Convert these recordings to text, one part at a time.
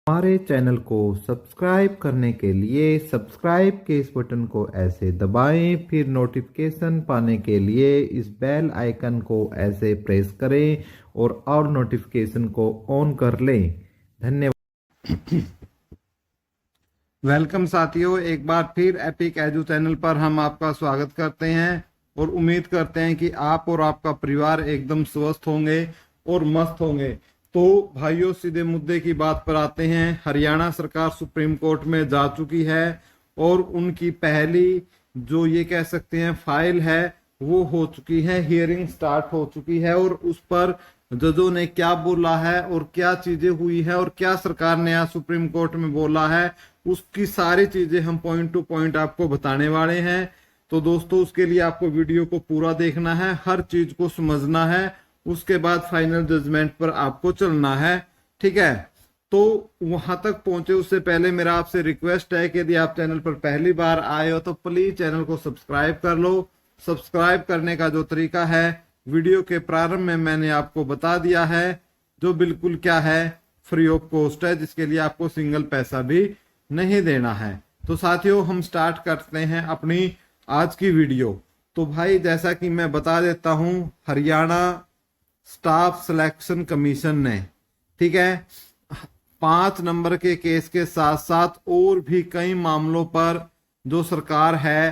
हमारे चैनल को सब्सक्राइब करने के लिए सब्सक्राइब के इस बटन को ऐसे दबाएं, फिर नोटिफिकेशन पाने के लिए इस बेल आइकन को ऐसे प्रेस करें और नोटिफिकेशन को ऑन कर लें। धन्यवाद। वेलकम साथियों, एक बार फिर एपिक एजू चैनल पर हम आपका स्वागत करते हैं और उम्मीद करते हैं कि आप और आपका परिवार एकदम स्वस्थ होंगे और मस्त होंगे। तो भाइयों, सीधे मुद्दे की बात पर आते हैं। हरियाणा सरकार सुप्रीम कोर्ट में जा चुकी है और उनकी पहली जो ये कह सकते हैं फाइल है वो हो चुकी है, हियरिंग स्टार्ट हो चुकी है और उस पर जजों ने क्या बोला है और क्या चीजें हुई है और क्या सरकार ने आज सुप्रीम कोर्ट में बोला है, उसकी सारी चीजें हम पॉइंट टू पॉइंट आपको बताने वाले हैं। तो दोस्तों, उसके लिए आपको वीडियो को पूरा देखना है, हर चीज को समझना है, उसके बाद फाइनल जजमेंट पर आपको चलना है। ठीक है, तो वहां तक पहुंचे उससे पहले मेरा आपसे रिक्वेस्ट है कि यदि आप चैनल पर पहली बार आए हो तो प्लीज चैनल को सब्सक्राइब कर लो। सब्सक्राइब करने का जो तरीका है वीडियो के प्रारंभ में मैंने आपको बता दिया है, जो बिल्कुल क्या है फ्री ऑफ कॉस्ट है, जिसके लिए आपको सिंगल पैसा भी नहीं देना है। तो साथियों, हम स्टार्ट करते हैं अपनी आज की वीडियो। तो भाई, जैसा कि मैं बता देता हूं, हरियाणा स्टाफ सिलेक्शन कमीशन ने, ठीक है, 5 नंबर के केस के साथ साथ और भी कई मामलों पर जो सरकार है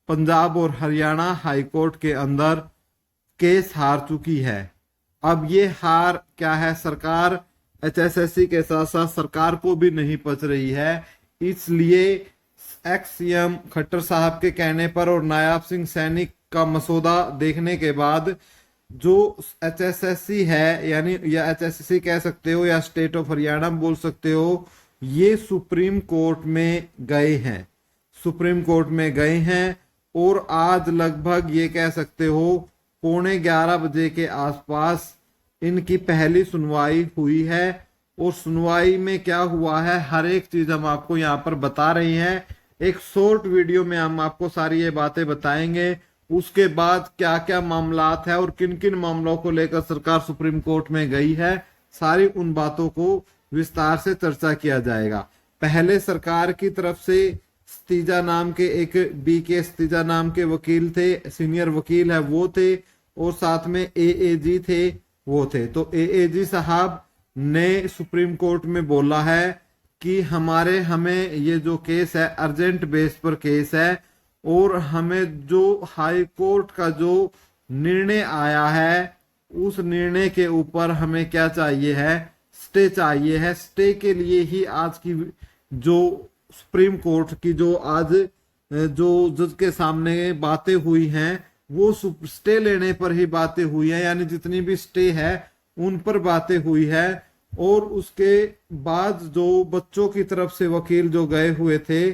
पंजाब और हरियाणा हाई कोर्ट के अंदर केस हार चुकी है। अब ये हार क्या है, सरकार एचएसएससी के साथ साथ सरकार को भी नहीं पच रही है। इसलिए एक्स सीएम खट्टर साहब के कहने पर और नायब सिंह सैनी का मसौदा देखने के बाद जो एचएसएससी है, यानी या एचएसएससी कह सकते हो या स्टेट ऑफ हरियाणा बोल सकते हो, ये सुप्रीम कोर्ट में गए हैं, सुप्रीम कोर्ट में गए हैं और आज लगभग ये कह सकते हो 11:15 के आसपास इनकी पहली सुनवाई हुई है। और सुनवाई में क्या हुआ है, हर एक चीज हम आपको यहाँ पर बता रहे हैं। एक शॉर्ट वीडियो में हम आपको सारी ये बातें बताएंगे। उसके बाद क्या क्या मामलात है और किन किन मामलों को लेकर सरकार सुप्रीम कोर्ट में गई है, सारी उन बातों को विस्तार से चर्चा किया जाएगा। पहले सरकार की तरफ से स्तीजा नाम के एक BK स्तीजा नाम के वकील थे, सीनियर वकील है वो थे, और साथ में AAG थे वो थे। तो AAG साहब ने सुप्रीम कोर्ट में बोला है कि हमें ये जो केस है अर्जेंट बेस पर केस है और हमें जो हाई कोर्ट का जो निर्णय आया है उस निर्णय के ऊपर हमें क्या चाहिए है, स्टे चाहिए है। स्टे के लिए ही आज की जो सुप्रीम कोर्ट की जो आज जो जज के सामने बातें हुई हैं वो स्टे लेने पर ही बातें हुई है, यानी जितनी भी स्टे है उन पर बातें हुई है। और उसके बाद जो बच्चों की तरफ से वकील जो गए हुए थे,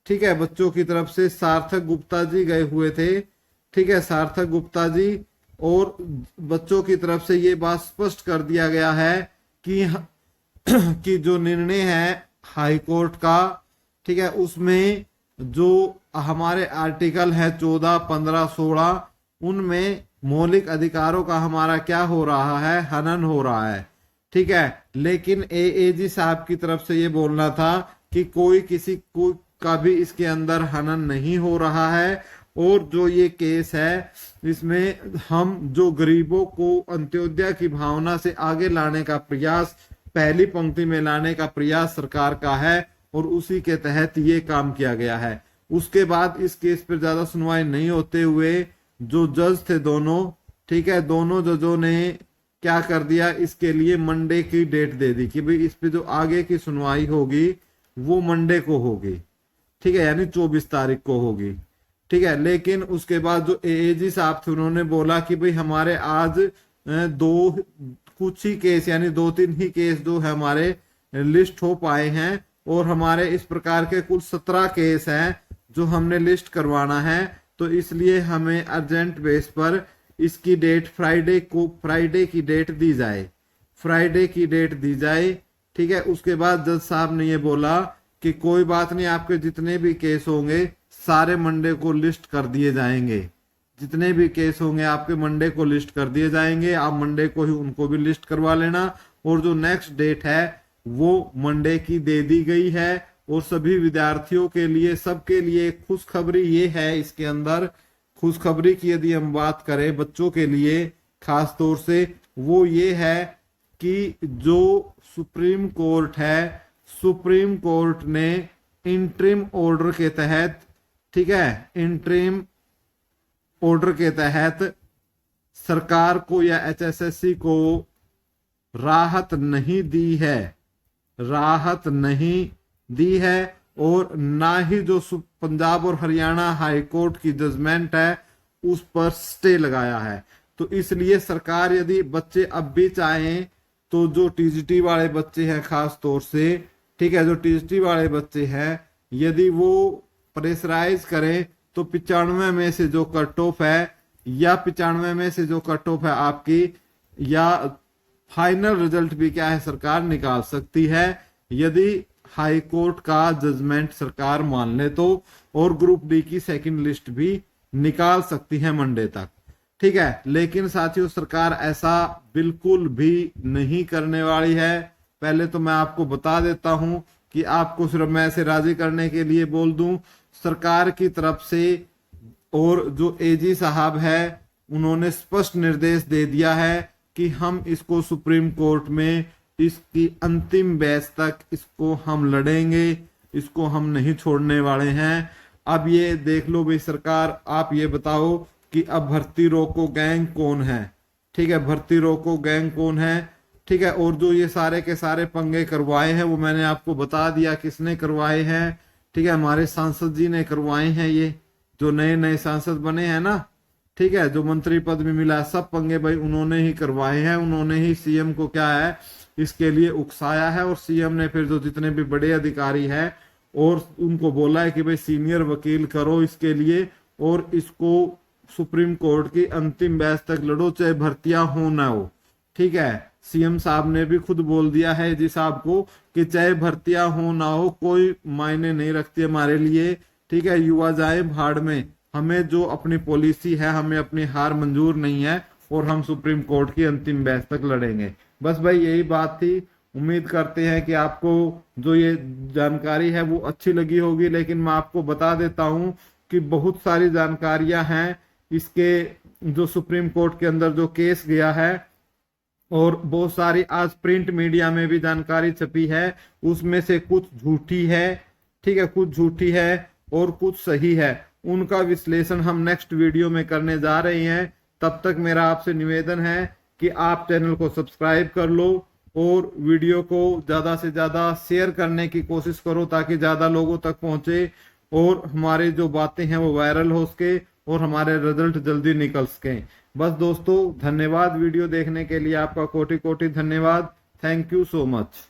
ठीक है, बच्चों की तरफ से सार्थक गुप्ता जी गए हुए थे, ठीक है, सार्थक गुप्ता जी, और बच्चों की तरफ से ये बात स्पष्ट कर दिया गया है कि कि जो निर्णय है हाई कोर्ट का, ठीक है, उसमें जो हमारे आर्टिकल है 14, 15, 16, उनमें मौलिक अधिकारों का हमारा क्या हो रहा है, हनन हो रहा है। ठीक है, लेकिन AAG साहब की तरफ से ये बोलना था कि कोई किसी को का भी इसके अंदर हनन नहीं हो रहा है और जो ये केस है इसमें हम जो गरीबों को अंत्योदय की भावना से आगे लाने का प्रयास, पहली पंक्ति में लाने का प्रयास सरकार का है और उसी के तहत ये काम किया गया है। उसके बाद इस केस पर ज्यादा सुनवाई नहीं होते हुए जो जज थे दोनों, ठीक है, दोनों जजों ने क्या कर दिया, इसके लिए मंडे की डेट दे दी कि भाई इस पे जो आगे की सुनवाई होगी वो मंडे को होगी, ठीक है, यानी 24 तारीख को होगी। ठीक है, लेकिन उसके बाद जो AAG साहब थे उन्होंने बोला कि भाई हमारे आज कुछ ही केस, यानी 2-3 ही केस जो है हमारे लिस्ट हो पाए हैं और हमारे इस प्रकार के कुल 17 केस हैं जो हमने लिस्ट करवाना है। तो इसलिए हमें अर्जेंट बेस पर इसकी डेट फ्राइडे की डेट दी जाए, फ्राइडे की डेट दी जाए। ठीक है, उसके बाद जज साहब ने ये बोला कि कोई बात नहीं, आपके जितने भी केस होंगे सारे मंडे को लिस्ट कर दिए जाएंगे, जितने भी केस होंगे आपके मंडे को लिस्ट कर दिए जाएंगे, आप मंडे को ही उनको भी लिस्ट करवा लेना। और जो नेक्स्ट डेट है वो मंडे की दे दी गई है। और सभी विद्यार्थियों के लिए, सबके लिए खुशखबरी ये है, इसके अंदर खुशखबरी की यदि हम बात करें बच्चों के लिए खास तौर से, वो ये है कि जो सुप्रीम कोर्ट है, सुप्रीम कोर्ट ने इंटरिम ऑर्डर के तहत, ठीक है, इंटरिम ऑर्डर के तहत सरकार को या एचएसएससी को राहत नहीं दी है, राहत नहीं दी है। और ना ही जो पंजाब और हरियाणा हाई कोर्ट की जजमेंट है उस पर स्टे लगाया है। तो इसलिए सरकार यदि बच्चे अब भी चाहें तो जो टीजीटी वाले बच्चे हैं खास तौर से, ठीक है, जो टीजीटी वाले बच्चे हैं, यदि वो प्रेशराइज करें तो 95 में से जो कट ऑफ है, या 95 में से जो कट ऑफ है आपकी, या फाइनल रिजल्ट भी क्या है सरकार निकाल सकती है यदि हाई कोर्ट का जजमेंट सरकार मान ले तो। और ग्रुप डी की सेकंड लिस्ट भी निकाल सकती है मंडे तक, ठीक है। लेकिन साथियों सरकार ऐसा बिल्कुल भी नहीं करने वाली है। पहले तो मैं आपको बता देता हूं कि आपको सिर्फ मैं ऐसे राजी करने के लिए बोल दूं, सरकार की तरफ से और जो एजी साहब है उन्होंने स्पष्ट निर्देश दे दिया है कि हम इसको सुप्रीम कोर्ट में इसकी अंतिम बहस तक इसको हम लड़ेंगे, इसको हम नहीं छोड़ने वाले हैं। अब ये देख लो भाई सरकार, आप ये बताओ कि अब भर्ती रोको गैंग कौन है, ठीक है, भर्ती रोको गैंग कौन है, ठीक है। और जो ये सारे के सारे पंगे करवाए हैं वो मैंने आपको बता दिया किसने करवाए हैं, ठीक है, हमारे सांसद जी ने करवाए हैं। ये जो नए नए सांसद बने हैं ना, ठीक है, जो मंत्री पद में मिला है, सब पंगे भाई उन्होंने ही करवाए हैं। उन्होंने ही सीएम को क्या है इसके लिए उकसाया है। और सीएम ने फिर जो जितने भी बड़े अधिकारी हैं और उनको बोला है कि भाई सीनियर वकील करो इसके लिए, और इसको सुप्रीम कोर्ट की अंतिम बहस तक लड़ो, चाहे भर्तियां हो ना हो, ठीक है। सीएम साहब ने भी खुद बोल दिया है जी साहब को कि चाहे भर्तियां हो ना हो कोई मायने नहीं रखती हमारे लिए, ठीक है, युवा जाए भाड़ में, हमें जो अपनी पॉलिसी है, हमें अपनी हार मंजूर नहीं है और हम सुप्रीम कोर्ट की अंतिम बहस तक लड़ेंगे। बस भाई यही बात थी। उम्मीद करते हैं कि आपको जो ये जानकारी है वो अच्छी लगी होगी। लेकिन मैं आपको बता देता हूं कि बहुत सारी जानकारियां हैं इसके, जो सुप्रीम कोर्ट के अंदर जो केस गया है, और बहुत सारी आज प्रिंट मीडिया में भी जानकारी छपी है, उसमें से कुछ झूठी है, ठीक है, कुछ झूठी है और कुछ सही है। उनका विश्लेषण हम नेक्स्ट वीडियो में करने जा रहे हैं। तब तक मेरा आपसे निवेदन है कि आप चैनल को सब्सक्राइब कर लो और वीडियो को ज़्यादा से ज़्यादा शेयर करने की कोशिश करो ताकि ज़्यादा लोगों तक पहुंचे और हमारी जो बातें हैं वो वायरल हो सके और हमारे रिजल्ट जल्दी निकल सकें। बस दोस्तों धन्यवाद, वीडियो देखने के लिए आपका कोटि कोटि धन्यवाद। Thank you so much.